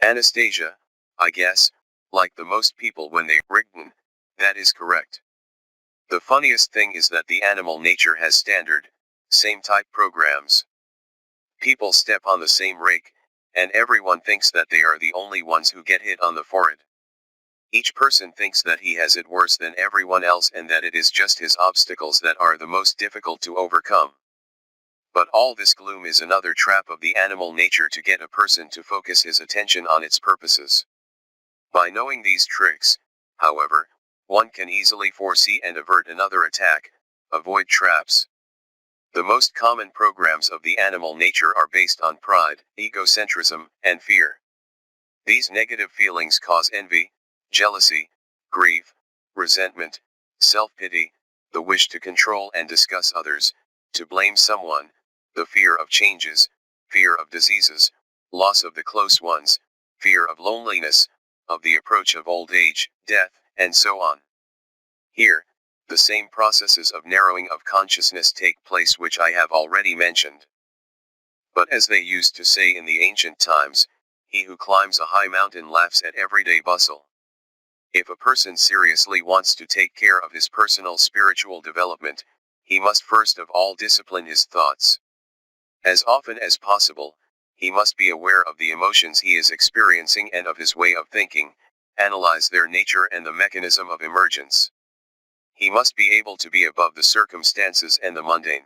Anastasia, I guess, like the most people when they written, that is correct. The funniest thing is that the animal nature has standard, same type programs. People step on the same rake, and everyone thinks that they are the only ones who get hit on the forehead. Each person thinks that he has it worse than everyone else and that it is just his obstacles that are the most difficult to overcome. But all this gloom is another trap of the animal nature to get a person to focus his attention on its purposes. By knowing these tricks, however, one can easily foresee and avert another attack, avoid traps. The most common programs of the animal nature are based on pride, egocentrism, and fear. These negative feelings cause envy, jealousy, grief, resentment, self-pity, the wish to control and discuss others, to blame someone, the fear of changes, fear of diseases, loss of the close ones, fear of loneliness, of the approach of old age, death, and so on. Here, the same processes of narrowing of consciousness take place which I have already mentioned. But as they used to say in the ancient times, he who climbs a high mountain laughs at everyday bustle. If a person seriously wants to take care of his personal spiritual development, he must first of all discipline his thoughts. As often as possible, he must be aware of the emotions he is experiencing and of his way of thinking, analyze their nature and the mechanism of emergence. He must be able to be above the circumstances and the mundane.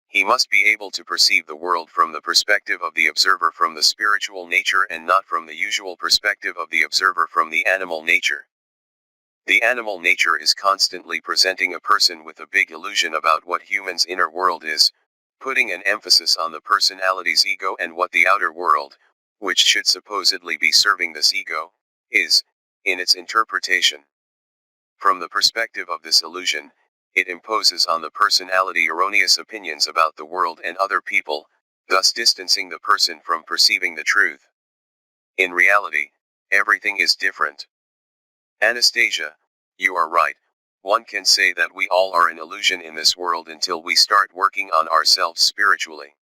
He must be able to perceive the world from the perspective of the observer from the spiritual nature and not from the usual perspective of the observer from the animal nature. The animal nature is constantly presenting a person with a big illusion about what human's inner world is, putting an emphasis on the personality's ego and what the outer world, which should supposedly be serving this ego, is, in its interpretation. From the perspective of this illusion, it imposes on the personality erroneous opinions about the world and other people, thus distancing the person from perceiving the truth. In reality, everything is different. Anastasia, you are right. One can say that we all are an illusion in this world until we start working on ourselves spiritually.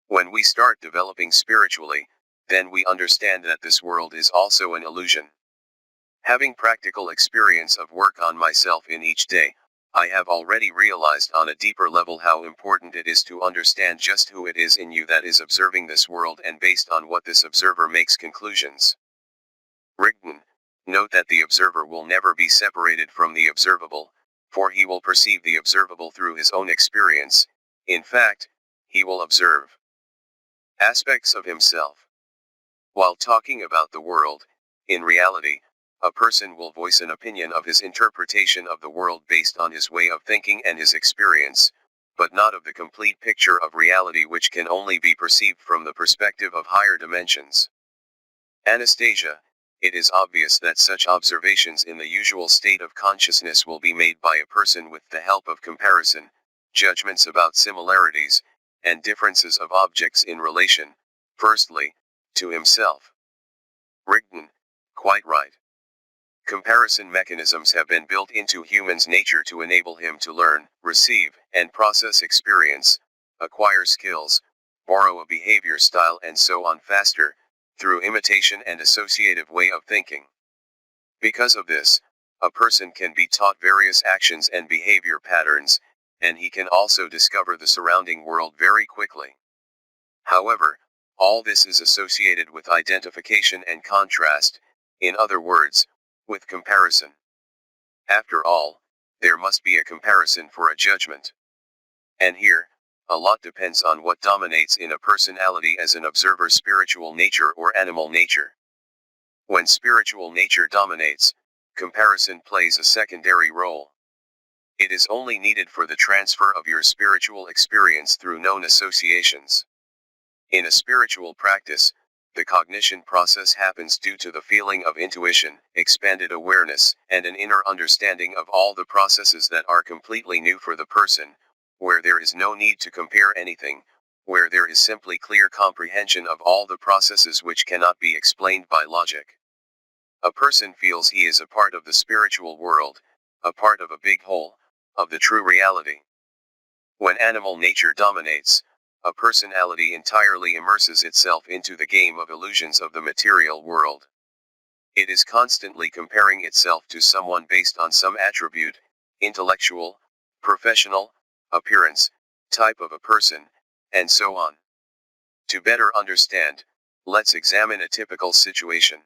When we start developing spiritually, then we understand that this world is also an illusion. Having practical experience of work on myself in each day, I have already realized on a deeper level how important it is to understand just who it is in you that is observing this world and based on what this observer makes conclusions. Rigdon, note that the observer will never be separated from the observable, for he will perceive the observable through his own experience. In fact, he will observe aspects of himself. While talking about the world, in reality, a person will voice an opinion of his interpretation of the world based on his way of thinking and his experience, but not of the complete picture of reality which can only be perceived from the perspective of higher dimensions. Anastasia, it is obvious that such observations in the usual state of consciousness will be made by a person with the help of comparison, judgments about similarities, and differences of objects in relation, firstly, to himself. Rigdon, quite right. Comparison mechanisms have been built into human's nature to enable him to learn, receive, and process experience, acquire skills, borrow a behavior style and so on faster, through imitation and associative way of thinking. Because of this, a person can be taught various actions and behavior patterns, and he can also discover the surrounding world very quickly. However, all this is associated with identification and contrast, in other words, with comparison. After all, there must be a comparison for a judgment. And here, a lot depends on what dominates in a personality as an observer: spiritual nature or animal nature. When spiritual nature dominates, comparison plays a secondary role. It is only needed for the transfer of your spiritual experience through known associations. In a spiritual practice, the cognition process happens due to the feeling of intuition, expanded awareness, and an inner understanding of all the processes that are completely new for the person, where there is no need to compare anything, where there is simply clear comprehension of all the processes which cannot be explained by logic. A person feels he is a part of the spiritual world, a part of a big whole, of the true reality. When animal nature dominates, a personality entirely immerses itself into the game of illusions of the material world. It is constantly comparing itself to someone based on some attribute, intellectual, professional, appearance, type of a person, and so on. To better understand, let's examine a typical situation.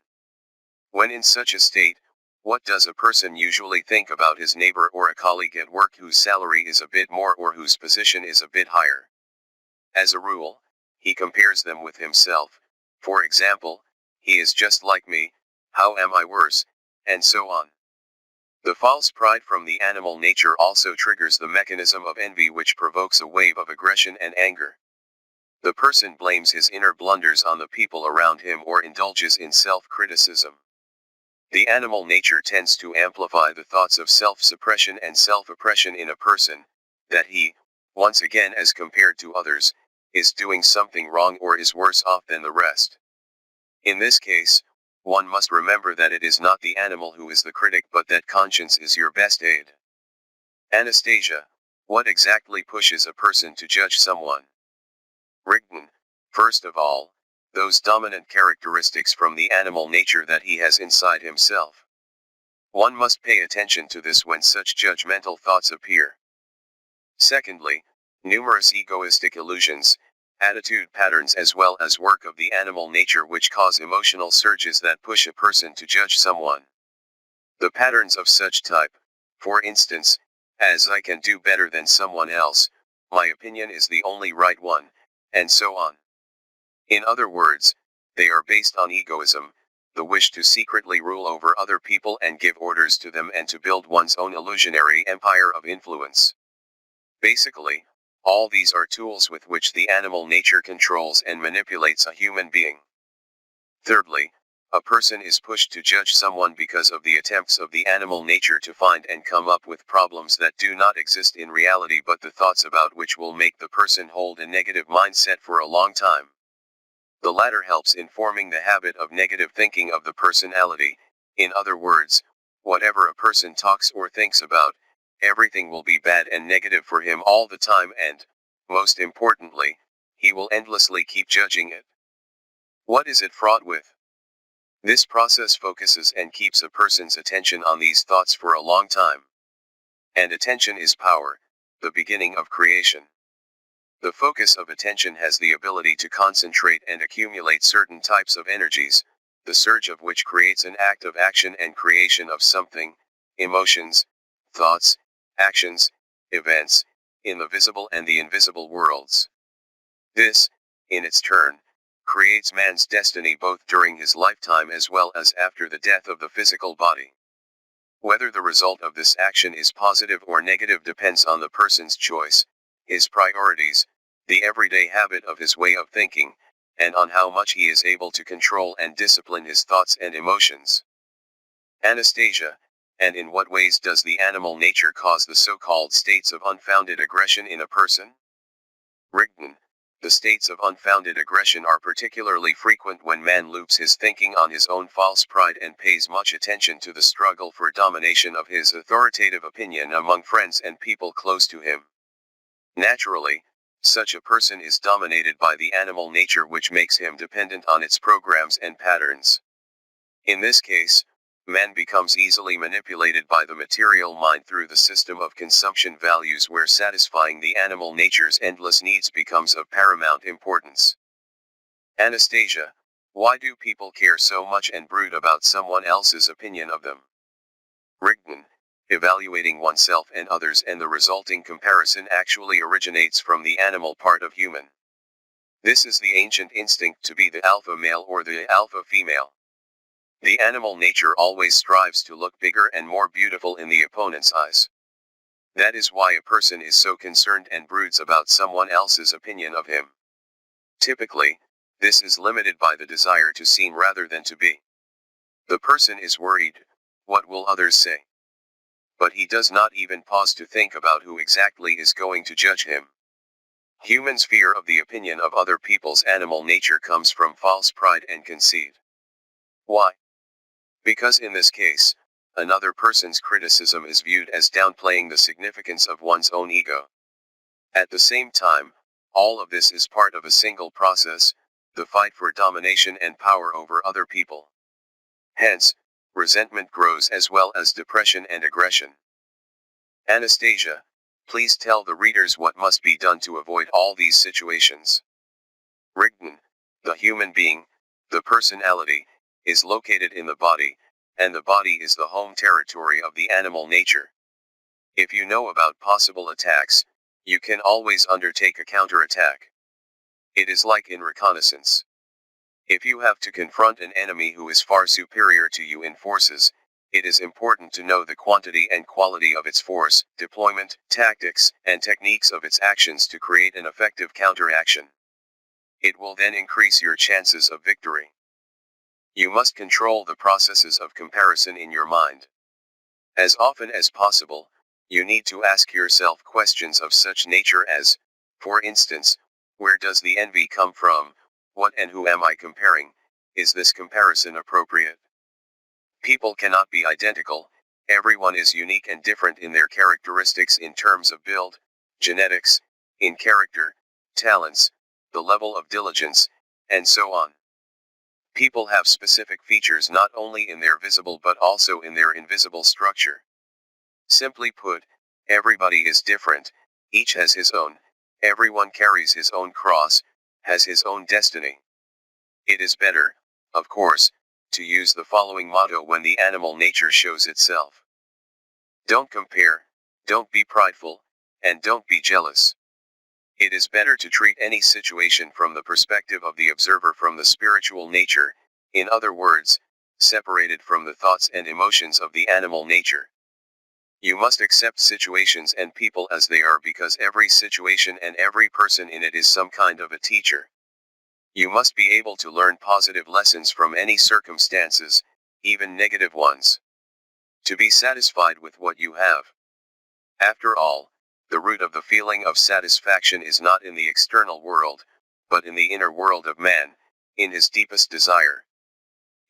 When in such a state, what does a person usually think about his neighbor or a colleague at work whose salary is a bit more or whose position is a bit higher? As a rule, he compares them with himself. For example, he is just like me, how am I worse, and so on. The false pride from the animal nature also triggers the mechanism of envy, which provokes a wave of aggression and anger. The person blames his inner blunders on the people around him or indulges in self-criticism. The animal nature tends to amplify the thoughts of self-suppression and self-oppression in a person, that he, once again as compared to others, is doing something wrong or is worse off than the rest. In this case, one must remember that it is not the animal who is the critic but that conscience is your best aid. Anastasia, what exactly pushes a person to judge someone? Rigdon, first of all, those dominant characteristics from the animal nature that he has inside himself. One must pay attention to this when such judgmental thoughts appear. Secondly, numerous egoistic illusions, attitude patterns as well as work of the animal nature which cause emotional surges that push a person to judge someone. The patterns of such type, for instance, as I can do better than someone else, my opinion is the only right one, and so on. In other words, they are based on egoism, the wish to secretly rule over other people and give orders to them and to build one's own illusionary empire of influence. Basically, all these are tools with which the animal nature controls and manipulates a human being. Thirdly, a person is pushed to judge someone because of the attempts of the animal nature to find and come up with problems that do not exist in reality but the thoughts about which will make the person hold a negative mindset for a long time. The latter helps in forming the habit of negative thinking of the personality. In other words, whatever a person talks or thinks about, everything will be bad and negative for him all the time and, most importantly, he will endlessly keep judging it. What is it fraught with? This process focuses and keeps a person's attention on these thoughts for a long time. And attention is power, the beginning of creation. The focus of attention has the ability to concentrate and accumulate certain types of energies, the surge of which creates an act of action and creation of something, emotions, thoughts, actions, events, in the visible and the invisible worlds. This, in its turn, creates man's destiny both during his lifetime as well as after the death of the physical body. Whether the result of this action is positive or negative depends on the person's choice, his priorities, the everyday habit of his way of thinking, and on how much he is able to control and discipline his thoughts and emotions. Anastasia, and in what ways does the animal nature cause the so-called states of unfounded aggression in a person? Rigdon, the states of unfounded aggression are particularly frequent when man loops his thinking on his own false pride and pays much attention to the struggle for domination of his authoritative opinion among friends and people close to him. Naturally, such a person is dominated by the animal nature which makes him dependent on its programs and patterns. In this case, man becomes easily manipulated by the material mind through the system of consumption values where satisfying the animal nature's endless needs becomes of paramount importance. Anastasia, why do people care so much and brood about someone else's opinion of them? Rigdon, evaluating oneself and others and the resulting comparison actually originates from the animal part of human. This is the ancient instinct to be the alpha male or the alpha female. The animal nature always strives to look bigger and more beautiful in the opponent's eyes. That is why a person is so concerned and broods about someone else's opinion of him. Typically, this is limited by the desire to seem rather than to be. The person is worried, what will others say? But he does not even pause to think about who exactly is going to judge him. Humans' fear of the opinion of other people's animal nature comes from false pride and conceit. Why? Because in this case, another person's criticism is viewed as downplaying the significance of one's own ego. At the same time, All of this is part of a single process, the fight for domination and power over other people. Hence, resentment grows as well as depression and aggression. Anastasia, please tell the readers what must be done to avoid all these situations. Rigton, the human being, the personality, is located in the body, and the body is the home territory of the animal nature. If you know about possible attacks, you can always undertake a counterattack. It is like in reconnaissance. If you have to confront an enemy who is far superior to you in forces, it is important to know the quantity and quality of its force, deployment, tactics, and techniques of its actions to create an effective counteraction. It will then increase your chances of victory. You must control the processes of comparison in your mind. As often as possible, you need to ask yourself questions of such nature as, for instance, where does the envy come from? What and who am I comparing? Is this comparison appropriate? People cannot be identical, everyone is unique and different in their characteristics in terms of build, genetics, in character, talents, the level of diligence, and so on. People have specific features not only in their visible but also in their invisible structure. Simply put, everybody is different, each has his own, everyone carries his own cross, has his own destiny. It is better, of course, to use the following motto when the animal nature shows itself. Don't compare, don't be prideful, and don't be jealous. It is better to treat any situation from the perspective of the observer from the spiritual nature, in other words, separated from the thoughts and emotions of the animal nature. You must accept situations and people as they are because every situation and every person in it is some kind of a teacher. You must be able to learn positive lessons from any circumstances, even negative ones. To be satisfied with what you have. After all, the root of the feeling of satisfaction is not in the external world, but in the inner world of man, in his deepest desire.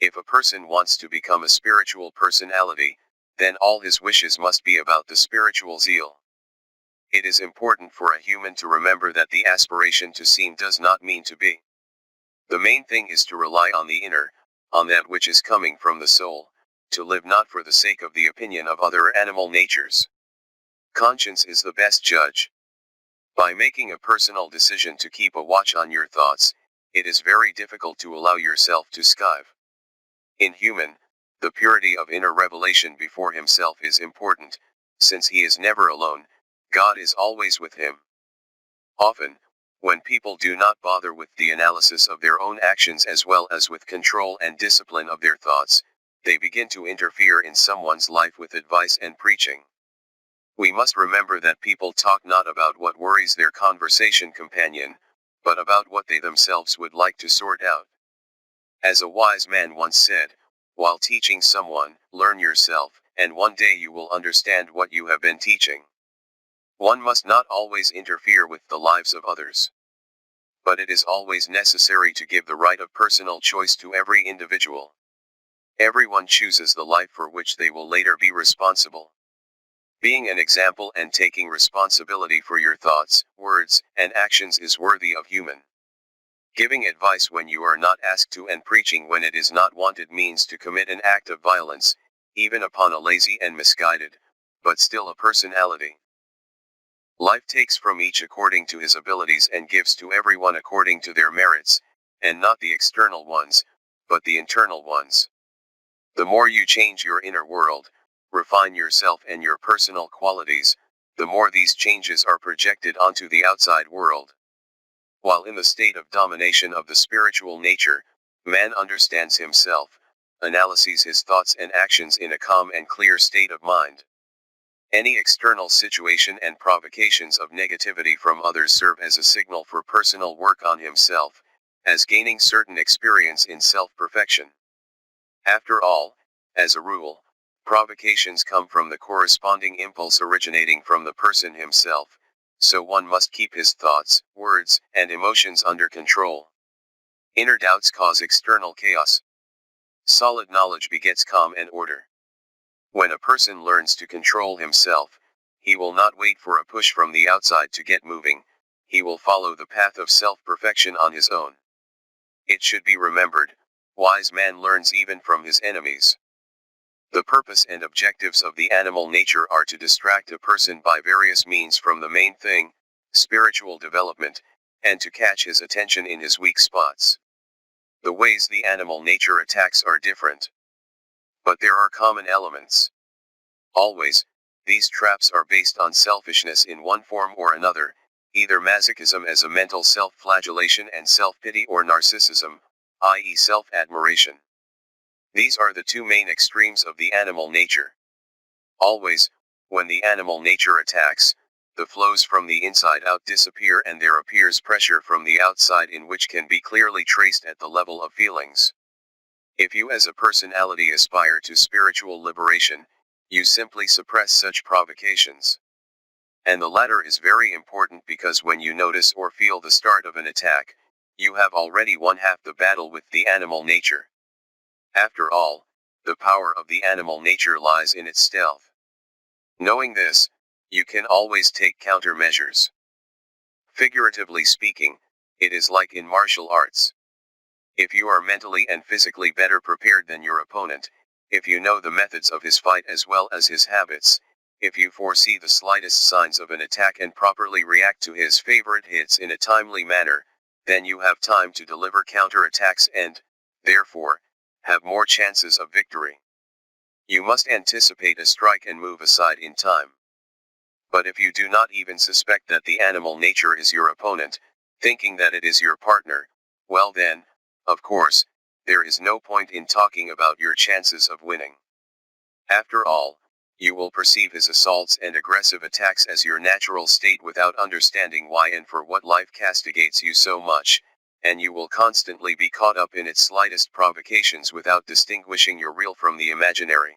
If a person wants to become a spiritual personality, then all his wishes must be about the spiritual zeal. It is important for a human to remember that the aspiration to seem does not mean to be. The main thing is to rely on the inner, on that which is coming from the soul, to live not for the sake of the opinion of other animal natures. Conscience is the best judge. By making a personal decision to keep a watch on your thoughts, it is very difficult to allow yourself to skive. In human, the purity of inner revelation before himself is important, since he is never alone, God is always with him. Often, when people do not bother with the analysis of their own actions as well as with control and discipline of their thoughts, they begin to interfere in someone's life with advice and preaching. We must remember that people talk not about what worries their conversation companion, but about what they themselves would like to sort out. As a wise man once said, while teaching someone, learn yourself, and one day you will understand what you have been teaching. One must not always interfere with the lives of others. But it is always necessary to give the right of personal choice to every individual. Everyone chooses the life for which they will later be responsible. Being an example and taking responsibility for your thoughts, words, and actions is worthy of human. Giving advice when you are not asked to and preaching when it is not wanted means to commit an act of violence, even upon a lazy and misguided, but still a personality. Life takes from each according to his abilities and gives to everyone according to their merits, and not the external ones, but the internal ones. The more you change your inner world, refine yourself and your personal qualities, the more these changes are projected onto the outside world. While in the state of domination of the spiritual nature, man understands himself, analyses his thoughts and actions in a calm and clear state of mind. Any external situation and provocations of negativity from others serve as a signal for personal work on himself, as gaining certain experience in self-perfection. After all, as a rule, provocations come from the corresponding impulse originating from the person himself, so one must keep his thoughts, words, and emotions under control. Inner doubts cause external chaos. Solid knowledge begets calm and order. When a person learns to control himself, he will not wait for a push from the outside to get moving, he will follow the path of self-perfection on his own. It should be remembered, wise man learns even from his enemies. The purpose and objectives of the animal nature are to distract a person by various means from the main thing, spiritual development, and to catch his attention in his weak spots. The ways the animal nature attacks are different, but there are common elements. Always, these traps are based on selfishness in one form or another, either masochism as a mental self-flagellation and self-pity, or narcissism, i.e. self-admiration. These are the two main extremes of the animal nature. Always, when the animal nature attacks, the flows from the inside out disappear and there appears pressure from the outside in which can be clearly traced at the level of feelings. If you as a personality aspire to spiritual liberation, you simply suppress such provocations. And the latter is very important because when you notice or feel the start of an attack, you have already won half the battle with the animal nature. After all, the power of the animal nature lies in its stealth. Knowing this, you can always take countermeasures. Figuratively speaking, it is like in martial arts. If you are mentally and physically better prepared than your opponent, if you know the methods of his fight as well as his habits, if you foresee the slightest signs of an attack and properly react to his favorite hits in a timely manner, then you have time to deliver counterattacks and, therefore, have more chances of victory. You must anticipate a strike and move aside in time. But if you do not even suspect that the animal nature is your opponent, thinking that it is your partner, well then, of course, there is no point in talking about your chances of winning. After all, you will perceive his assaults and aggressive attacks as your natural state without understanding why and for what life castigates you so much, and you will constantly be caught up in its slightest provocations without distinguishing your real from the imaginary.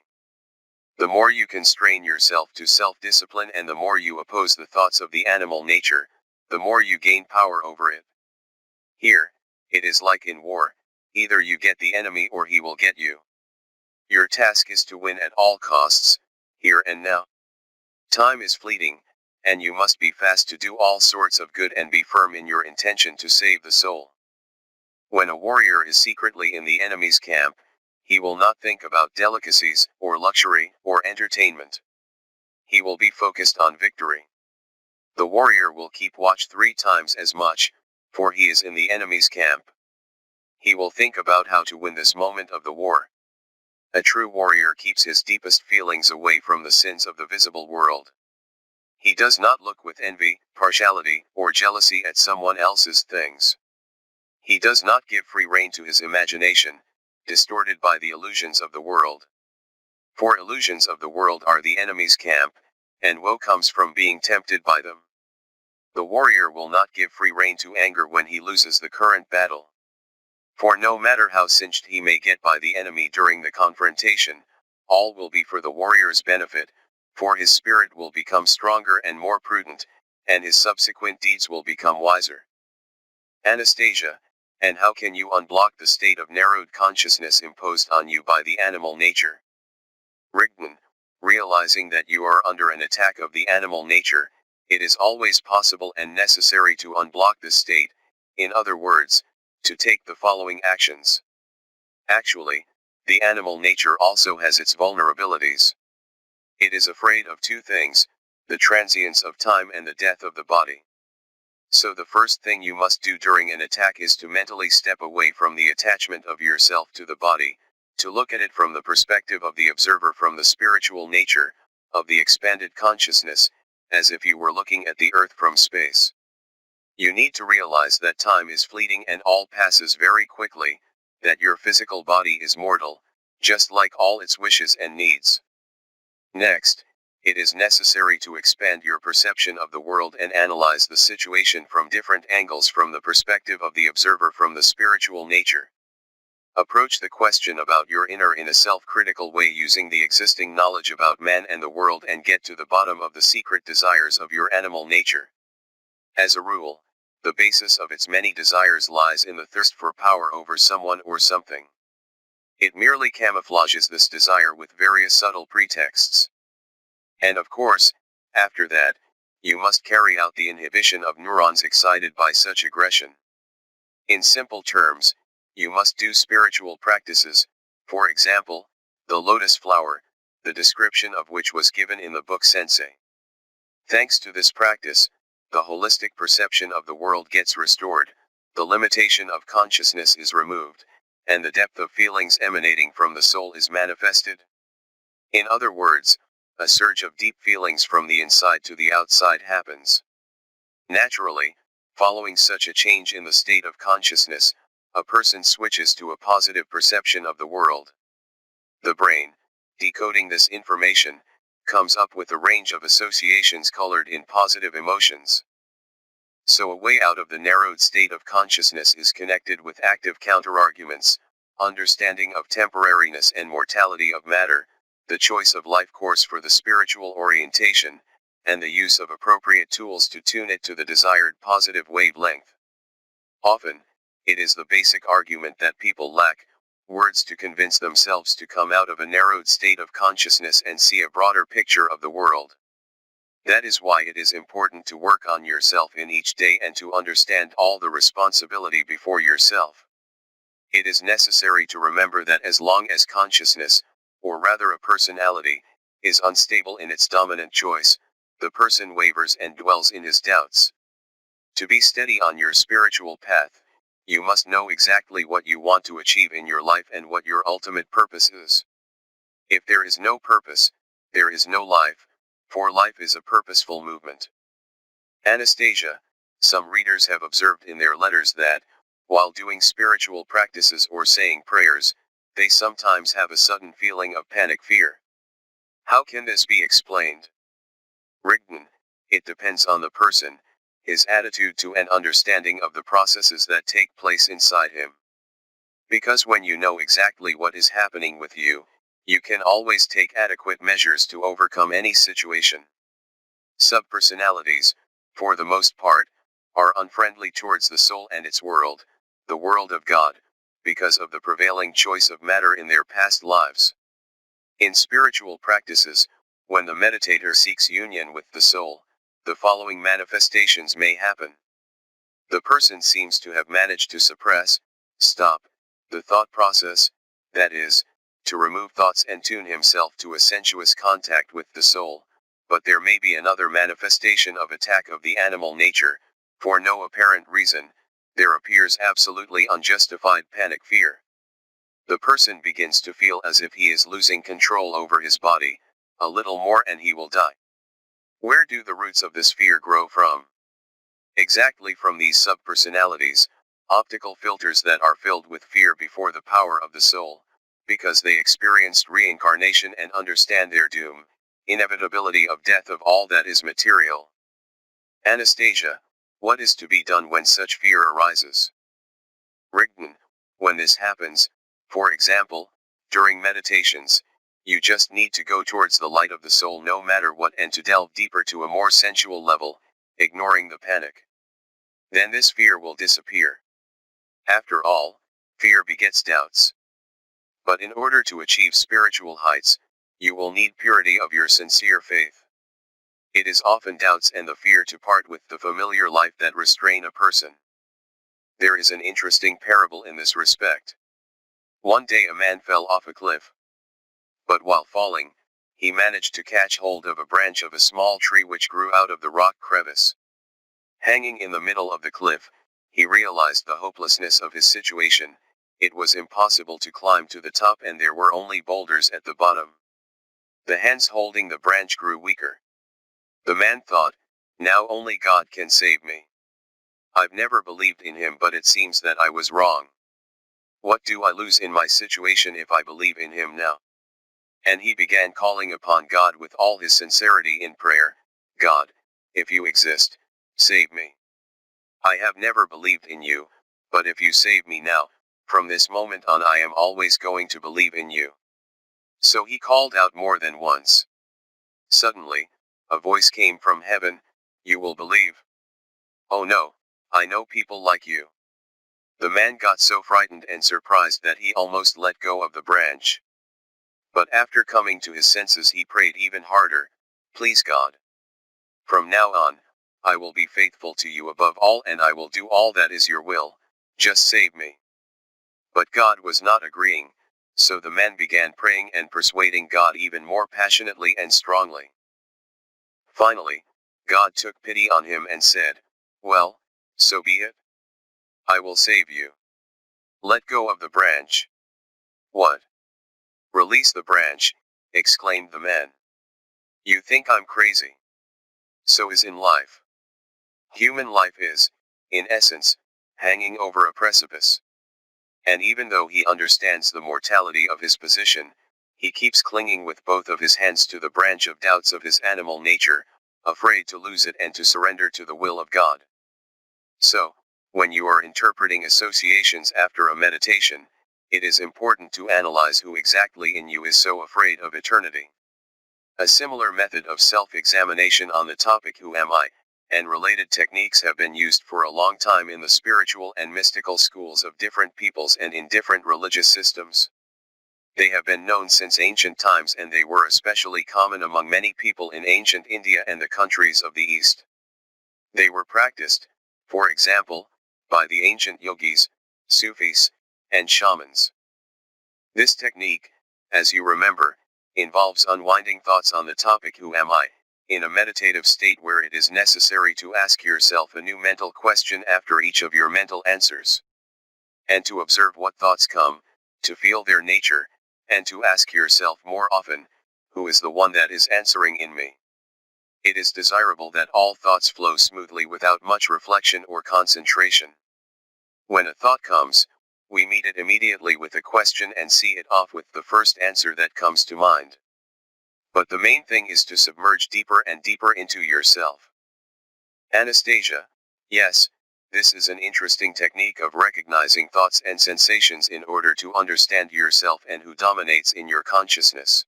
The more you constrain yourself to self-discipline and the more you oppose the thoughts of the animal nature, the more you gain power over it. Here, it is like in war, either you get the enemy or he will get you. Your task is to win at all costs, here and now. Time is fleeting, and you must be fast to do all sorts of good and be firm in your intention to save the soul. When a warrior is secretly in the enemy's camp, he will not think about delicacies, or luxury, or entertainment. He will be focused on victory. The warrior will keep watch 3 times as much, for he is in the enemy's camp. He will think about how to win this moment of the war. A true warrior keeps his deepest feelings away from the sins of the visible world. He does not look with envy, partiality, or jealousy at someone else's things. He does not give free rein to his imagination, distorted by the illusions of the world. For illusions of the world are the enemy's camp, and woe comes from being tempted by them. The warrior will not give free rein to anger when he loses the current battle. For no matter how cinched he may get by the enemy during the confrontation, all will be for the warrior's benefit, for his spirit will become stronger and more prudent, and his subsequent deeds will become wiser. Anastasia, and how can you unblock the state of narrowed consciousness imposed on you by the animal nature? Rigdon, realizing that you are under an attack of the animal nature, it is always possible and necessary to unblock this state, in other words, to take the following actions. Actually, the animal nature also has its vulnerabilities. It is afraid of 2 things, the transience of time and the death of the body. So the first thing you must do during an attack is to mentally step away from the attachment of yourself to the body, to look at it from the perspective of the observer from the spiritual nature, of the expanded consciousness, as if you were looking at the earth from space. You need to realize that time is fleeting and all passes very quickly, that your physical body is mortal, just like all its wishes and needs. Next, it is necessary to expand your perception of the world and analyze the situation from different angles from the perspective of the observer from the spiritual nature. Approach the question about your inner in a self-critical way using the existing knowledge about man and the world and get to the bottom of the secret desires of your animal nature. As a rule, the basis of its many desires lies in the thirst for power over someone or something. It merely camouflages this desire with various subtle pretexts. And of course, after that, you must carry out the inhibition of neurons excited by such aggression. In simple terms, you must do spiritual practices, for example, the lotus flower, the description of which was given in the book Sensei. Thanks to this practice, the holistic perception of the world gets restored, the limitation of consciousness is removed, and the depth of feelings emanating from the soul is manifested. In other words, a surge of deep feelings from the inside to the outside happens. Naturally, following such a change in the state of consciousness, a person switches to a positive perception of the world. The brain, decoding this information, comes up with a range of associations colored in positive emotions. So a way out of the narrowed state of consciousness is connected with active counterarguments, understanding of temporariness and mortality of matter, the choice of life course for the spiritual orientation, and the use of appropriate tools to tune it to the desired positive wavelength. Often, it is the basic argument that people lack, words to convince themselves to come out of a narrowed state of consciousness and see a broader picture of the world. That is why it is important to work on yourself in each day and to understand all the responsibility before yourself. It is necessary to remember that as long as consciousness, or rather a personality, is unstable in its dominant choice, the person wavers and dwells in his doubts. To be steady on your spiritual path, you must know exactly what you want to achieve in your life and what your ultimate purpose is. If there is no purpose, there is no life, for life is a purposeful movement. Anastasia, some readers have observed in their letters that, while doing spiritual practices or saying prayers, they sometimes have a sudden feeling of panic fear. How can this be explained? Rigden, it depends on the person, his attitude to and understanding of the processes that take place inside him. Because when you know exactly what is happening with you, you can always take adequate measures to overcome any situation. Subpersonalities, for the most part, are unfriendly towards the soul and its world, the world of God, because of the prevailing choice of matter in their past lives. In spiritual practices, when the meditator seeks union with the soul, the following manifestations may happen. The person seems to have managed to stop, the thought process, that is, to remove thoughts and tune himself to a sensuous contact with the soul, but there may be another manifestation of attack of the animal nature, for no apparent reason, there appears absolutely unjustified panic fear. The person begins to feel as if he is losing control over his body, a little more and he will die. Where do the roots of this fear grow from? Exactly from these subpersonalities, optical filters that are filled with fear before the power of the soul, because they experienced reincarnation and understand their doom, inevitability of death of all that is material. Anastasia, what is to be done when such fear arises? Rigden, when this happens, for example, during meditations, you just need to go towards the light of the soul no matter what and to delve deeper to a more sensual level, ignoring the panic. Then this fear will disappear. After all, fear begets doubts. But in order to achieve spiritual heights, you will need purity of your sincere faith. It is often doubts and the fear to part with the familiar life that restrain a person. There is an interesting parable in this respect. One day a man fell off a cliff. But while falling, he managed to catch hold of a branch of a small tree which grew out of the rock crevice. Hanging in the middle of the cliff, he realized the hopelessness of his situation. It was impossible to climb to the top and there were only boulders at the bottom. The hands holding the branch grew weaker. The man thought, now only God can save me. I've never believed in him but it seems that I was wrong. What do I lose in my situation if I believe in him now? And he began calling upon God with all his sincerity in prayer, God, if you exist, save me. I have never believed in you, but if you save me now, from this moment on I am always going to believe in you. So he called out more than once. Suddenly, a voice came from heaven, you will believe. Oh no, I know people like you. The man got so frightened and surprised that he almost let go of the branch. But after coming to his senses he prayed even harder, please God. From now on, I will be faithful to you above all and I will do all that is your will, just save me. But God was not agreeing, so the man began praying and persuading God even more passionately and strongly. Finally, God took pity on him and said, "Well, so be it. I will save you. Let go of the branch." "What? Release the branch," exclaimed the man. "You think I'm crazy?" So is in life. Human life is, in essence, hanging over a precipice. And even though he understands the mortality of his position, he keeps clinging with both of his hands to the branch of doubts of his animal nature, afraid to lose it and to surrender to the will of God. So, when you are interpreting associations after a meditation, it is important to analyze who exactly in you is so afraid of eternity. A similar method of self-examination on the topic "Who am I?" and related techniques have been used for a long time in the spiritual and mystical schools of different peoples and in different religious systems. They have been known since ancient times and they were especially common among many people in ancient India and the countries of the East. They were practiced, for example, by the ancient yogis, Sufis, and shamans. This technique, as you remember, involves unwinding thoughts on the topic "Who am I?" in a meditative state where it is necessary to ask yourself a new mental question after each of your mental answers. And to observe what thoughts come, to feel their nature, and to ask yourself more often, "Who is the one that is answering in me?" It is desirable that all thoughts flow smoothly without much reflection or concentration. When a thought comes, we meet it immediately with a question and see it off with the first answer that comes to mind. But the main thing is to submerge deeper and deeper into yourself. Anastasia, yes, this is an interesting technique of recognizing thoughts and sensations in order to understand yourself and who dominates in your consciousness.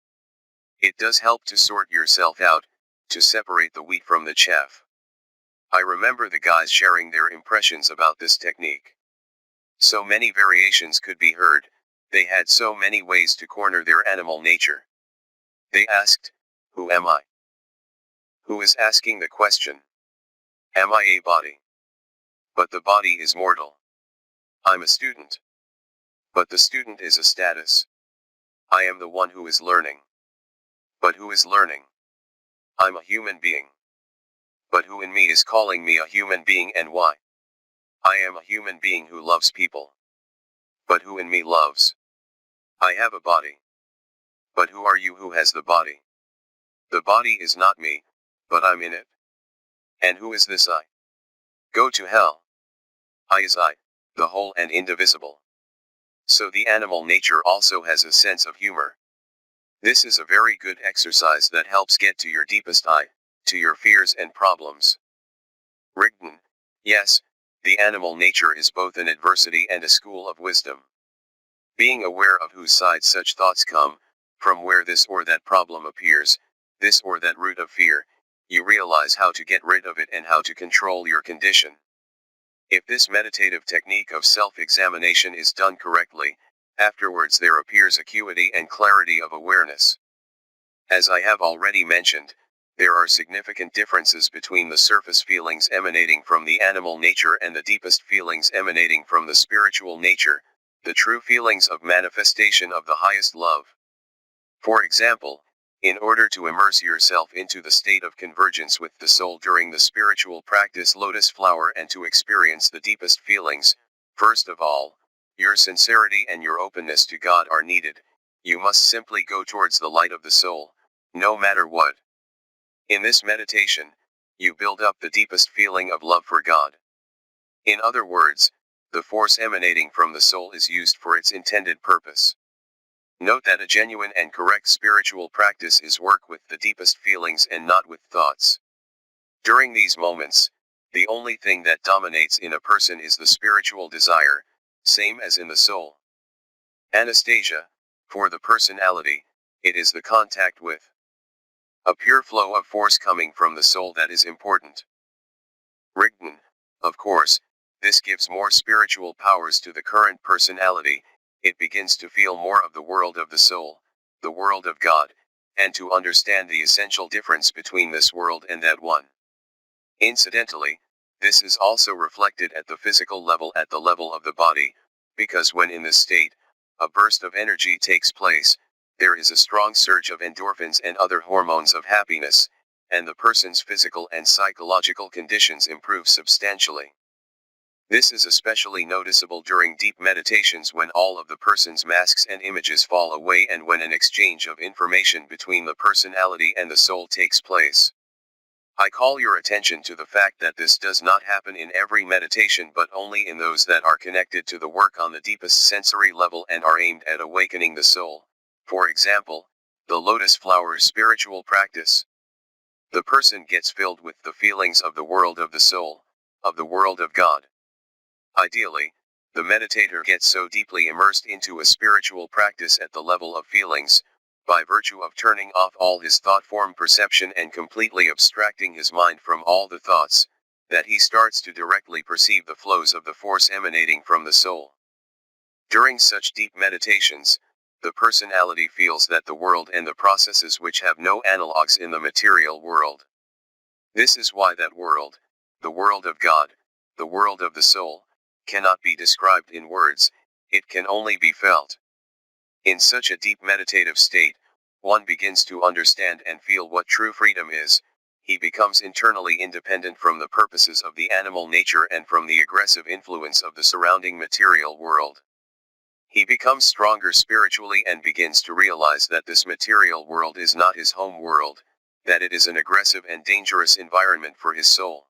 It does help to sort yourself out, to separate the wheat from the chaff. I remember the guys sharing their impressions about this technique. So many variations could be heard, they had so many ways to corner their animal nature. They asked, "Who am I?" Who is asking the question? Am I a body? But the body is mortal. I'm a student. But the student is a status. I am the one who is learning. But who is learning? I'm a human being. But who in me is calling me a human being and why? I am a human being who loves people. But who in me loves? I have a body. But who are you who has the body? The body is not me, but I'm in it. And who is this I? Go to hell. I is I, the whole and indivisible. So the animal nature also has a sense of humor. This is a very good exercise that helps get to your deepest I, to your fears and problems. Rigdon, yes, the animal nature is both an adversity and a school of wisdom. Being aware of whose side such thoughts come, from where this or that problem appears, this or that root of fear, you realize how to get rid of it and how to control your condition. If this meditative technique of self-examination is done correctly, afterwards there appears acuity and clarity of awareness. As I have already mentioned, there are significant differences between the surface feelings emanating from the animal nature and the deepest feelings emanating from the spiritual nature, the true feelings of manifestation of the highest love. For example, in order to immerse yourself into the state of convergence with the soul during the spiritual practice lotus flower and to experience the deepest feelings, first of all, your sincerity and your openness to God are needed. You must simply go towards the light of the soul, no matter what. In this meditation, you build up the deepest feeling of love for God. In other words, the force emanating from the soul is used for its intended purpose. Note that a genuine and correct spiritual practice is work with the deepest feelings and not with thoughts. During these moments, the only thing that dominates in a person is the spiritual desire, same as in the soul. Anastasia, for the personality, it is the contact with a pure flow of force coming from the soul that is important. Rigdon, of course, this gives more spiritual powers to the current personality. It begins to feel more of the world of the soul, the world of God, and to understand the essential difference between this world and that one. Incidentally, this is also reflected at the physical level, at the level of the body, because when in this state, a burst of energy takes place, there is a strong surge of endorphins and other hormones of happiness, and the person's physical and psychological conditions improve substantially. This is especially noticeable during deep meditations when all of the person's masks and images fall away and when an exchange of information between the personality and the soul takes place. I call your attention to the fact that this does not happen in every meditation but only in those that are connected to the work on the deepest sensory level and are aimed at awakening the soul. For example, the lotus flower spiritual practice. The person gets filled with the feelings of the world of the soul, of the world of God. Ideally, the meditator gets so deeply immersed into a spiritual practice at the level of feelings, by virtue of turning off all his thought form perception and completely abstracting his mind from all the thoughts, that he starts to directly perceive the flows of the force emanating from the soul. During such deep meditations, the personality feels that the world and the processes which have no analogues in the material world. This is why that world, the world of God, the world of the soul, cannot be described in words, it can only be felt. In such a deep meditative state, one begins to understand and feel what true freedom is. He becomes internally independent from the purposes of the animal nature and from the aggressive influence of the surrounding material world. He becomes stronger spiritually and begins to realize that this material world is not his home world, that it is an aggressive and dangerous environment for his soul.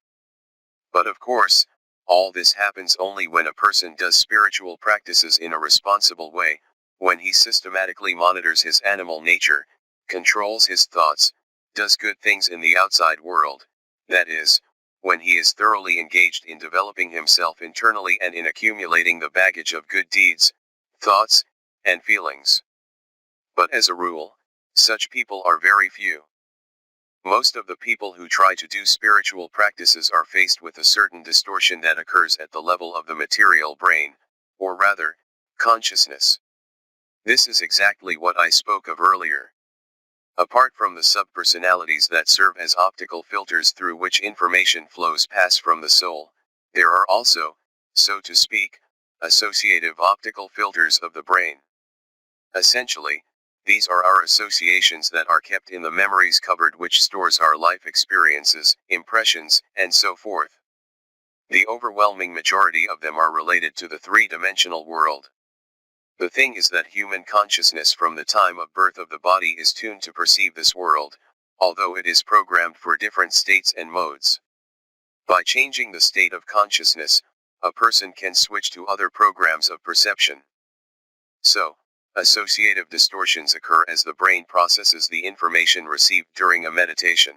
But of course, all this happens only when a person does spiritual practices in a responsible way, when he systematically monitors his animal nature, controls his thoughts, does good things in the outside world, that is, when he is thoroughly engaged in developing himself internally and in accumulating the baggage of good deeds, thoughts, and feelings. But as a rule, such people are very few. Most of the people who try to do spiritual practices are faced with a certain distortion that occurs at the level of the material brain, or rather, consciousness. This is exactly what I spoke of earlier. Apart from the subpersonalities that serve as optical filters through which information flows pass from the soul, there are also, so to speak, associative optical filters of the brain. Essentially, these are our associations that are kept in the memories cupboard which stores our life experiences, impressions, and so forth. The overwhelming majority of them are related to the three-dimensional world. The thing is that human consciousness from the time of birth of the body is tuned to perceive this world, although it is programmed for different states and modes. By changing the state of consciousness, a person can switch to other programs of perception. So, associative distortions occur as the brain processes the information received during a meditation.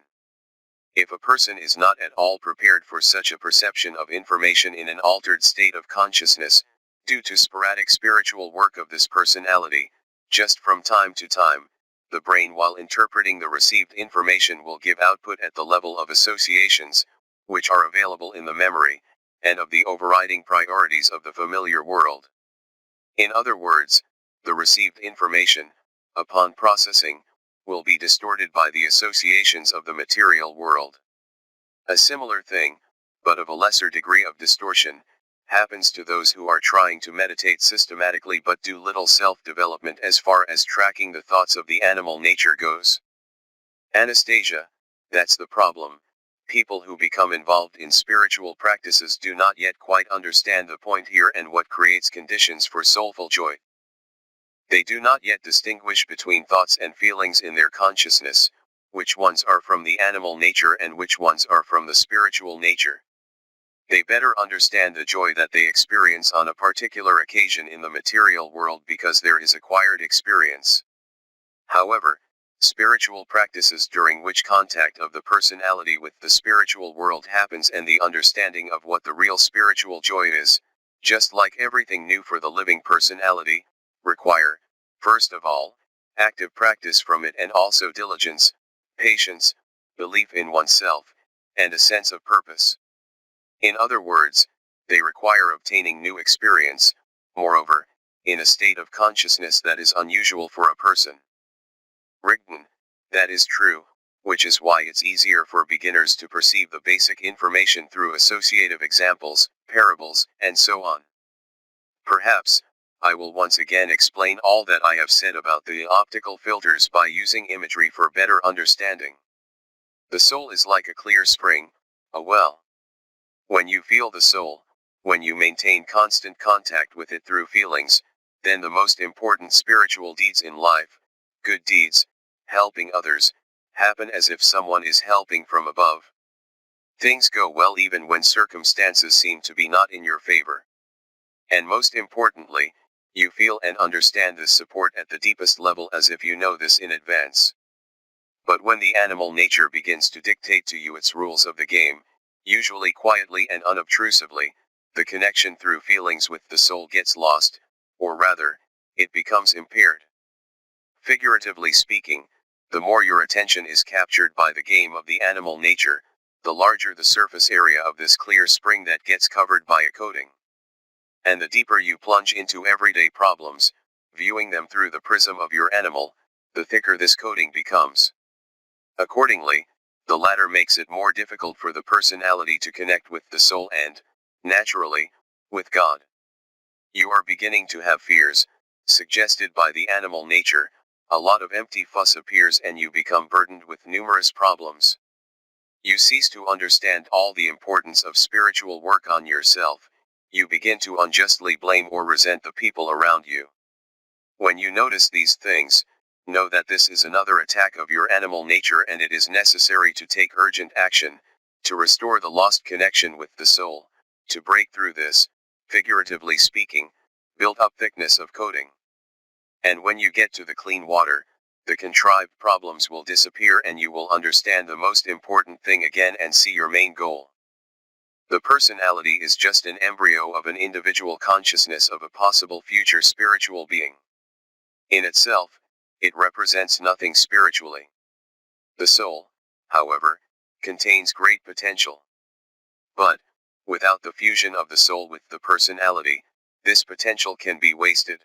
If a person is not at all prepared for such a perception of information in an altered state of consciousness, due to sporadic spiritual work of this personality, just from time to time, the brain while interpreting the received information will give output at the level of associations, which are available in the memory, and of the overriding priorities of the familiar world. In other words, the received information, upon processing, will be distorted by the associations of the material world. A similar thing, but of a lesser degree of distortion, happens to those who are trying to meditate systematically but do little self-development as far as tracking the thoughts of the animal nature goes. Anastasia, that's the problem. People who become involved in spiritual practices do not yet quite understand the point here and what creates conditions for soulful joy. They do not yet distinguish between thoughts and feelings in their consciousness, which ones are from the animal nature and which ones are from the spiritual nature. They better understand the joy that they experience on a particular occasion in the material world because there is acquired experience. However, spiritual practices during which contact of the personality with the spiritual world happens and the understanding of what the real spiritual joy is, just like everything new for the living personality, require, first of all, active practice from it and also diligence, patience, belief in oneself, and a sense of purpose. In other words, they require obtaining new experience, moreover, in a state of consciousness that is unusual for a person. Rigden, that is true, which is why it's easier for beginners to perceive the basic information through associative examples, parables, and so on. Perhaps, I will once again explain all that I have said about the optical filters by using imagery for better understanding. The soul is like a clear spring, a well. When you feel the soul, when you maintain constant contact with it through feelings, then the most important spiritual deeds in life, good deeds, helping others, happen as if someone is helping from above. Things go well even when circumstances seem to be not in your favor. And most importantly, you feel and understand this support at the deepest level as if you know this in advance. But when the animal nature begins to dictate to you its rules of the game, usually quietly and unobtrusively, the connection through feelings with the soul gets lost, or rather, it becomes impaired. Figuratively speaking, the more your attention is captured by the game of the animal nature, the larger the surface area of this clear spring that gets covered by a coating. And the deeper you plunge into everyday problems, viewing them through the prism of your animal, the thicker this coating becomes. Accordingly, the latter makes it more difficult for the personality to connect with the soul and, naturally, with God. You are beginning to have fears, suggested by the animal nature, a lot of empty fuss appears and you become burdened with numerous problems. You cease to understand all the importance of spiritual work on yourself, you begin to unjustly blame or resent the people around you. When you notice these things, know that this is another attack of your animal nature and it is necessary to take urgent action, to restore the lost connection with the soul, to break through this, figuratively speaking, built up thickness of coating. And when you get to the clean water, the contrived problems will disappear and you will understand the most important thing again and see your main goal. The personality is just an embryo of an individual consciousness of a possible future spiritual being. In itself, it represents nothing spiritually. The soul, however, contains great potential. But, without the fusion of the soul with the personality, this potential can be wasted.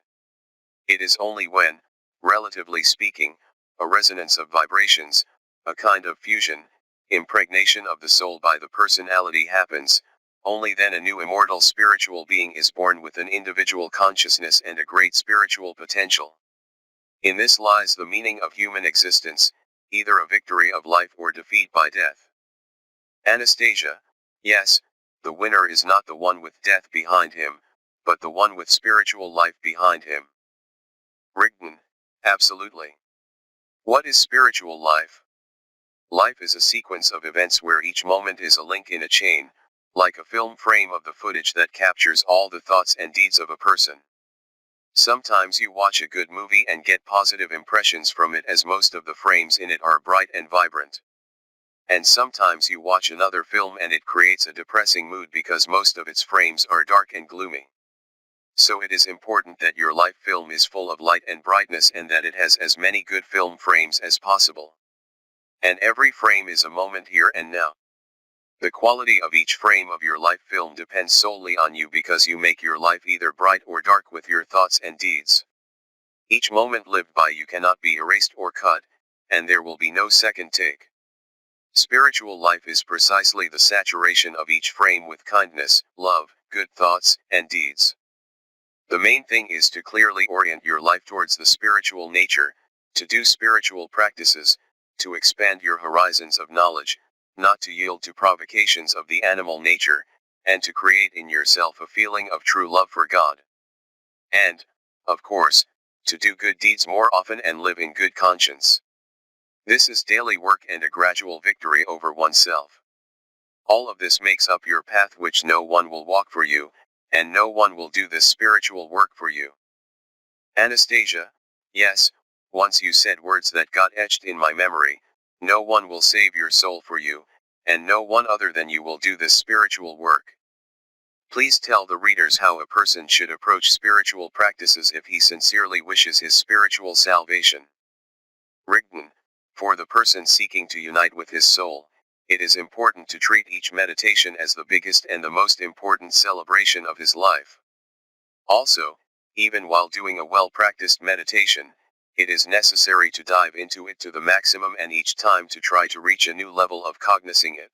It is only when, relatively speaking, a resonance of vibrations, a kind of fusion, impregnation of the soul by the personality happens, only then a new immortal spiritual being is born with an individual consciousness and a great spiritual potential. In this lies the meaning of human existence, either a victory of life or defeat by death. Anastasia, yes, the winner is not the one with death behind him, but the one with spiritual life behind him. Rigdon, absolutely. What is spiritual life? Life is a sequence of events where each moment is a link in a chain, like a film frame of the footage that captures all the thoughts and deeds of a person. Sometimes you watch a good movie and get positive impressions from it as most of the frames in it are bright and vibrant. And sometimes you watch another film and it creates a depressing mood because most of its frames are dark and gloomy. So it is important that your life film is full of light and brightness and that it has as many good film frames as possible. And every frame is a moment here and now. The quality of each frame of your life film depends solely on you because you make your life either bright or dark with your thoughts and deeds. Each moment lived by you cannot be erased or cut, and there will be no second take. Spiritual life is precisely the saturation of each frame with kindness, love, good thoughts, and deeds. The main thing is to clearly orient your life towards the spiritual nature, to do spiritual practices, to expand your horizons of knowledge, not to yield to provocations of the animal nature, and to create in yourself a feeling of true love for God. And, of course, to do good deeds more often and live in good conscience. This is daily work and a gradual victory over oneself. All of this makes up your path which no one will walk for you, and no one will do this spiritual work for you. Anastasia, yes, once you said words that got etched in my memory, no one will save your soul for you, and no one other than you will do this spiritual work. Please tell the readers how a person should approach spiritual practices if he sincerely wishes his spiritual salvation. Rigdon, for the person seeking to unite with his soul, it is important to treat each meditation as the biggest and the most important celebration of his life. Also, even while doing a well-practiced meditation, it is necessary to dive into it to the maximum and each time to try to reach a new level of cognizing it.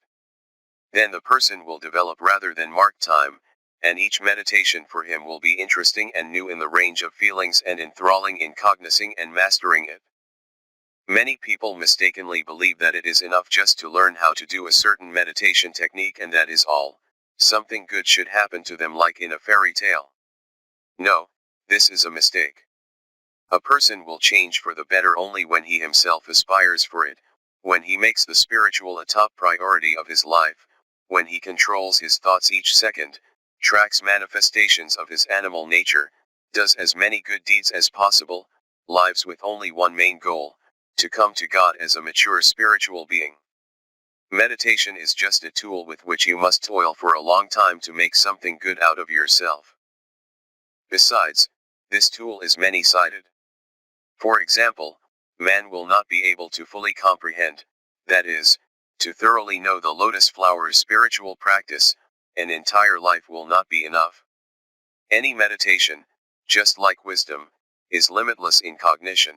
Then the person will develop rather than mark time, and each meditation for him will be interesting and new in the range of feelings and enthralling in cognizing and mastering it. Many people mistakenly believe that it is enough just to learn how to do a certain meditation technique and that is all. Something good should happen to them like in a fairy tale. No, this is a mistake. A person will change for the better only when he himself aspires for it, when he makes the spiritual a top priority of his life, when he controls his thoughts each second, tracks manifestations of his animal nature, does as many good deeds as possible, lives with only one main goal, to come to God as a mature spiritual being. Meditation is just a tool with which you must toil for a long time to make something good out of yourself. Besides, this tool is many-sided. For example, man will not be able to fully comprehend, that is, to thoroughly know the lotus flower's spiritual practice. An entire life will not be enough. Any meditation, just like wisdom, is limitless in cognition.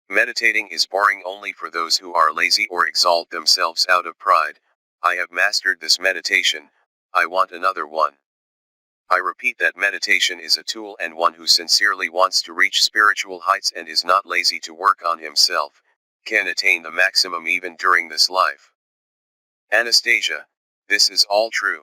Meditating is boring only for those who are lazy or exalt themselves out of pride. I have mastered this meditation, I want another one. I repeat that meditation is a tool, and one who sincerely wants to reach spiritual heights and is not lazy to work on himself, can attain the maximum even during this life. Anastasia, this is all true.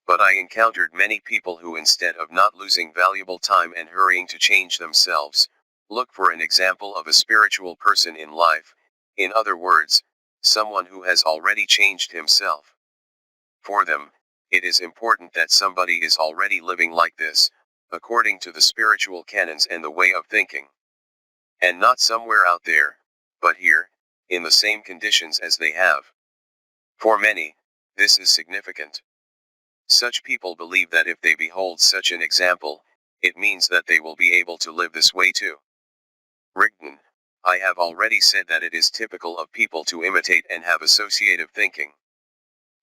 But I encountered many people who, instead of not losing valuable time and hurrying to change themselves, look for an example of a spiritual person in life, in other words, someone who has already changed himself. For them, it is important that somebody is already living like this, according to the spiritual canons and the way of thinking. And not somewhere out there, but here, in the same conditions as they have. For many, this is significant. Such people believe that if they behold such an example, it means that they will be able to live this way too. Rigdon, I have already said that it is typical of people to imitate and have associative thinking.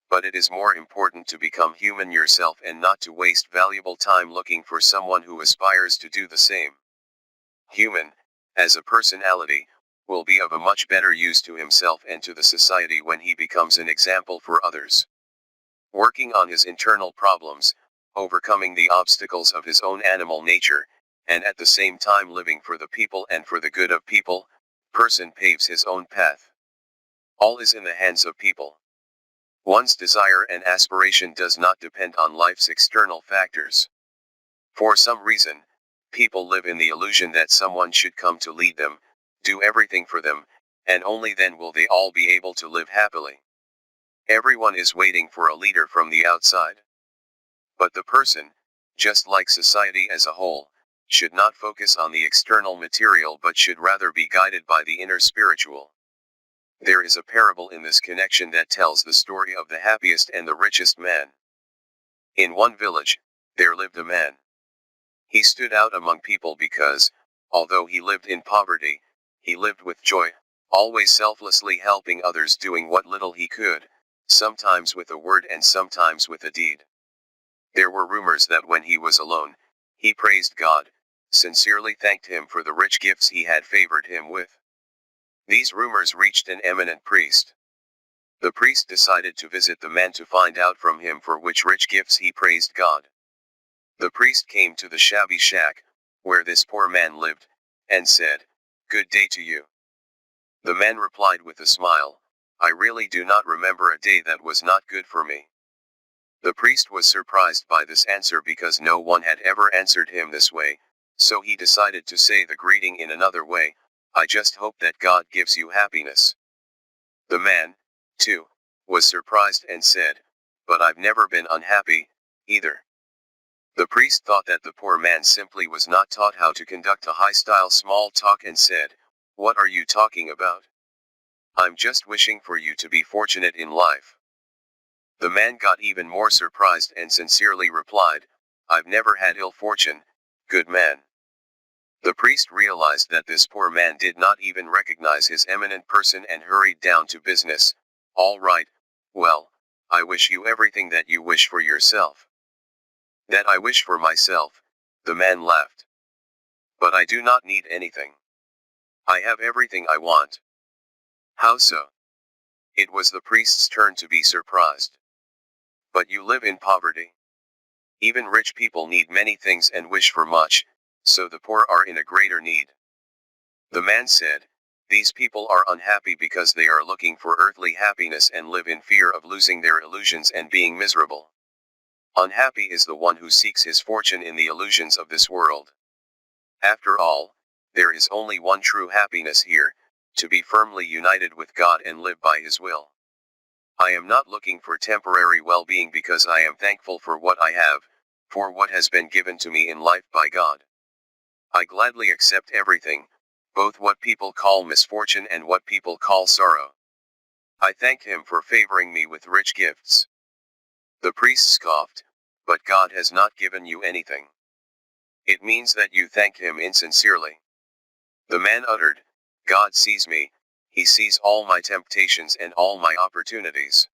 But it is more important to become human yourself and not to waste valuable time looking for someone who aspires to do the same. Human, as a personality, will be of a much better use to himself and to the society when he becomes an example for others. Working on his internal problems, overcoming the obstacles of his own animal nature, and at the same time living for the people and for the good of people, person paves his own path. All is in the hands of people. One's desire and aspiration does not depend on life's external factors. For some reason, people live in the illusion that someone should come to lead them, do everything for them, and only then will they all be able to live happily. Everyone is waiting for a leader from the outside. But the person, just like society as a whole, should not focus on the external material but should rather be guided by the inner spiritual. There is a parable in this connection that tells the story of the happiest and the richest man. In one village, there lived a man. He stood out among people because, although he lived in poverty, he lived with joy, always selflessly helping others, doing what little he could, sometimes with a word and sometimes with a deed. There were rumors that when he was alone, he praised God, sincerely thanked him for the rich gifts he had favored him with. These rumors reached an eminent priest. The priest decided to visit the man to find out from him for which rich gifts he praised God. The priest came to the shabby shack, where this poor man lived, and said, "Good day to you." The man replied with a smile, "I really do not remember a day that was not good for me." The priest was surprised by this answer because no one had ever answered him this way, so he decided to say the greeting in another way, "I just hope that God gives you happiness." The man, too, was surprised and said, "But I've never been unhappy, either." The priest thought that the poor man simply was not taught how to conduct a high-style small talk and said, "What are you talking about? I'm just wishing for you to be fortunate in life." The man got even more surprised and sincerely replied, "I've never had ill fortune, good man." The priest realized that this poor man did not even recognize his eminent person and hurried down to business. "All right, well, I wish you everything that you wish for yourself." "That I wish for myself," the man laughed. "But I do not need anything. I have everything I want. How so? It was the priest's turn to be surprised. But you live in poverty. Even rich people need many things and wish for much, so the poor are in a greater need. The man said, these people are unhappy because they are looking for earthly happiness and live in fear of losing their illusions and being miserable. Unhappy is the one who seeks his fortune in the illusions of this world. After all, there is only one true happiness here, to be firmly united with God and live by His will. I am not looking for temporary well-being because I am thankful for what I have, for what has been given to me in life by God. I gladly accept everything, both what people call misfortune and what people call sorrow. I thank Him for favoring me with rich gifts. The priest scoffed, but God has not given you anything. It means that you thank Him insincerely. The man uttered, God sees me, He sees all my temptations and all my opportunities.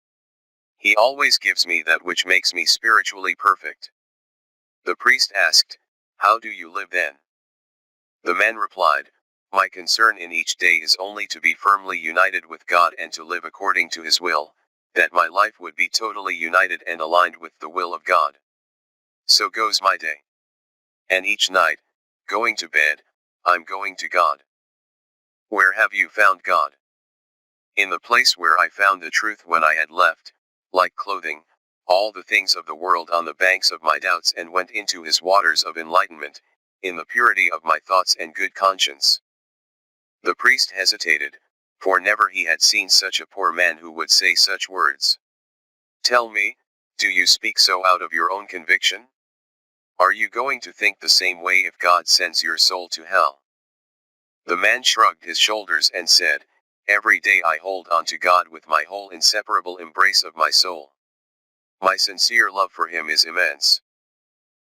He always gives me that which makes me spiritually perfect. The priest asked, how do you live then? The man replied, my concern in each day is only to be firmly united with God and to live according to His will, that my life would be totally united and aligned with the will of God. So goes my day. And each night, going to bed, I'm going to God. Where have you found God? In the place where I found the truth when I had left, like clothing, all the things of the world on the banks of my doubts and went into His waters of enlightenment, in the purity of my thoughts and good conscience. The priest hesitated, for never he had seen such a poor man who would say such words. Tell me, do you speak so out of your own conviction? Are you going to think the same way if God sends your soul to hell? The man shrugged his shoulders and said, every day I hold on to God with my whole inseparable embrace of my soul. My sincere love for Him is immense.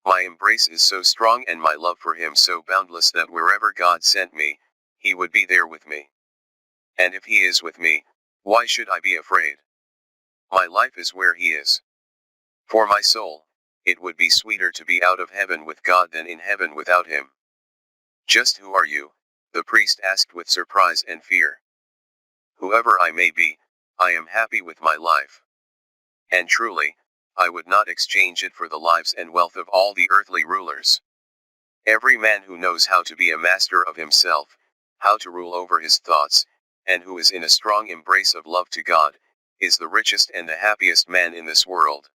My embrace is so strong and my love for Him so boundless that wherever God sent me, He would be there with me. And if He is with me, why should I be afraid? My life is where He is. For my soul, it would be sweeter to be out of heaven with God than in heaven without Him. Just who are you? The priest asked with surprise and fear. Whoever I may be, I am happy with my life. And truly, I would not exchange it for the lives and wealth of all the earthly rulers. Every man who knows how to be a master of himself, how to rule over his thoughts, and who is in a strong embrace of love to God, is the richest and the happiest man in this world.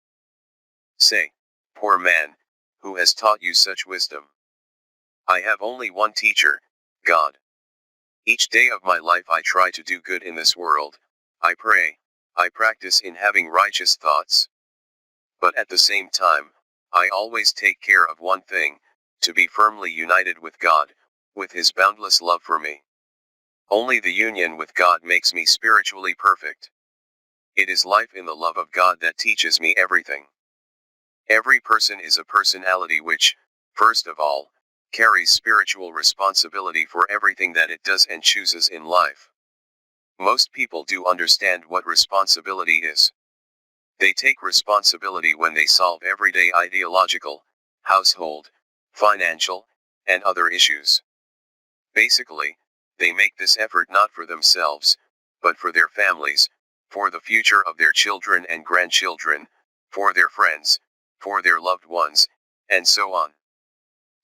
Say, poor man, who has taught you such wisdom? I have only one teacher, God. Each day of my life I try to do good in this world, I pray, I practice in having righteous thoughts. But at the same time, I always take care of one thing, to be firmly united with God, with His boundless love for me. Only the union with God makes me spiritually perfect. It is life in the love of God that teaches me everything. Every person is a personality which, first of all, carries spiritual responsibility for everything that it does and chooses in life. Most people do understand what responsibility is. They take responsibility when they solve everyday ideological, household, financial, and other issues. Basically, they make this effort not for themselves, but for their families, for the future of their children and grandchildren, for their friends, for their loved ones, and so on.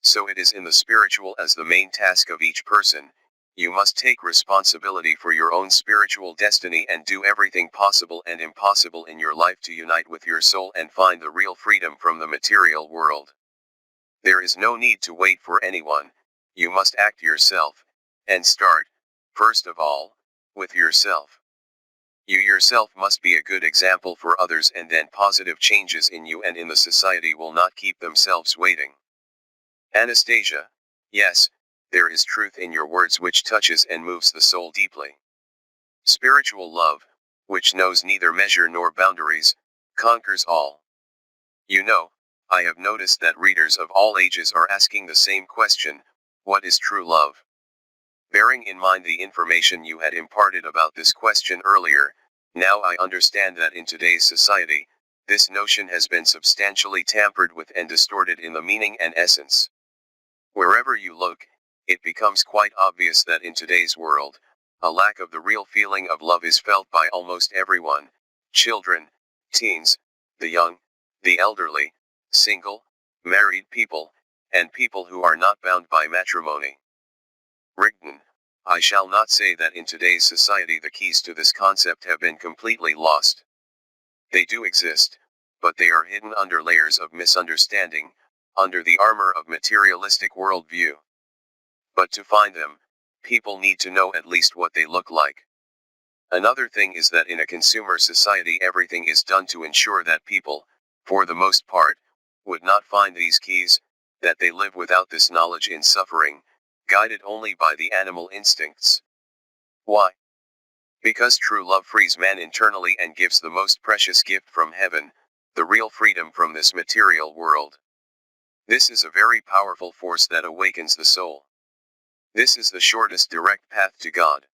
So it is in the spiritual as the main task of each person. You must take responsibility for your own spiritual destiny and do everything possible and impossible in your life to unite with your soul and find the real freedom from the material world. There is no need to wait for anyone, you must act yourself, and start, first of all, with yourself. You yourself must be a good example for others, and then positive changes in you and in the society will not keep themselves waiting. Anastasia, yes, there is truth in your words which touches and moves the soul deeply. Spiritual love, which knows neither measure nor boundaries, conquers all. You know, I have noticed that readers of all ages are asking the same question, what is true love? Bearing in mind the information you had imparted about this question earlier, now I understand that in today's society, this notion has been substantially tampered with and distorted in the meaning and essence. Wherever you look, it becomes quite obvious that in today's world, a lack of the real feeling of love is felt by almost everyone: children, teens, the young, the elderly, single, married people, and people who are not bound by matrimony. Written, I shall not say that in today's society the keys to this concept have been completely lost. They do exist, but they are hidden under layers of misunderstanding, under the armor of materialistic worldview. But to find them, people need to know at least what they look like. Another thing is that in a consumer society everything is done to ensure that people, for the most part, would not find these keys, that they live without this knowledge in suffering, guided only by the animal instincts. Why? Because true love frees man internally and gives the most precious gift from heaven, the real freedom from this material world. This is a very powerful force that awakens the soul. This is the shortest direct path to God.